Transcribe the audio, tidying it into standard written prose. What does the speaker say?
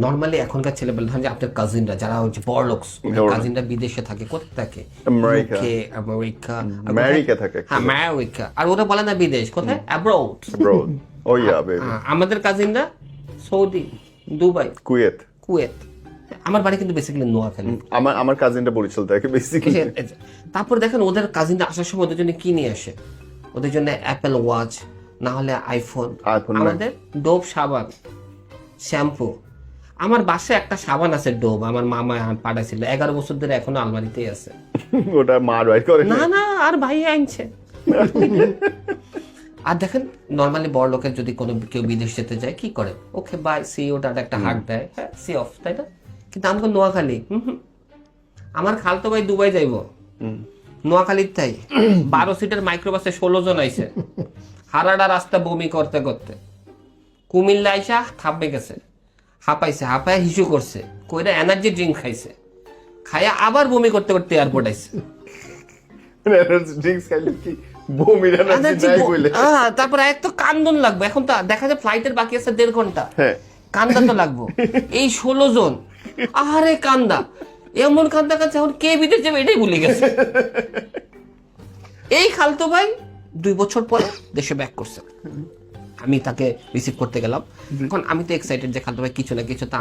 Normally এখনকার ছেলেবেলা ধরেন যে আপনার কাজিনরা যারা হচ্ছে বড়লোকস, কাজিনরা বিদেশে থাকে, কোথায় থাকে? আমেরিকা। আমেরিকা, আমেরিকা থাকে হ্যাঁ আমেরিকা। আর ওরা বলে না বিদেশ, কোথায়? Abroad. abroad. Oh yeah, baby. আমাদের কাজিনরা সৌদি, দুবাই, কুয়েত। কুয়েত। আমার বাড়ি কিন্তু বেসিক্যালি নোয়াখালী। আমার কাজিনটা বরিশাল থাকে বেসিক্যালি। তারপর দেখেন ওদের কাজিনরা আসার সময় ওদের জন্য কি নিয়ে আসে? ওদের জন্য অ্যাপেল ওয়াচ, না হলে আইফোন, আমাদের ডোব সাবান, শ্যাম্পু। আমার বাসায় একটা সাবান আছে ডোব, আমার মামা পাঠাইছিল, 11 বছর ধরে এখনো আলমারিতেই আছে। ওটা মার বাইর করে না না, আর ভাই আনছে। আর দেখেন নর্মালি বড় লোকের যদি কোনো কেউ বিদেশ যেতে যায় কি করে? ওকে বাই, সি ওটা একটা হাক দেয়, হ্যাঁ সি অফ, তাই না? কিন্তু আমাকে নোয়াখালী, আমার খালতো ভাই দুবাই যাইবো, নোয়াখালীর তাই 12 সিটের মাইক্রোবাসে 16 জন আইছে, হারাডা রাস্তা বমি করতে করতে কুমিল্লা আইসা থাপবে গেছে, হাঁপাইছে, হাঁপায় হিসু করছে, কইরা এনার্জি ড্রিঙ্ক খাইছে, খাইয়া আবার বমি করতে করতে এয়ারপোর্ট আইছে। এনার্জি ড্রিঙ্কস খাইলে কি বমি এনার্জি নাই কইলে? তারপর এক তো কান্দন লাগবে, এখন তো দেখা যায় ফ্লাইটের বাকি আছে 1.5 ঘন্টা, হ্যাঁ কান্দা তো লাগবো। এই 16 জন, আরে কান্দা, এমন কান্দা কান্দা, এখন কে বিদেশ যাবে এটাই ভুলে গেছে। এই খালতো ভাই 2 বছর পরে দেশে ব্যাক করছে, আমি তাকে রিসিভ করতে গেলাম। এখন আমি তো এক্সাইটেড যে খালতো ভাই কিছু না কিছু তা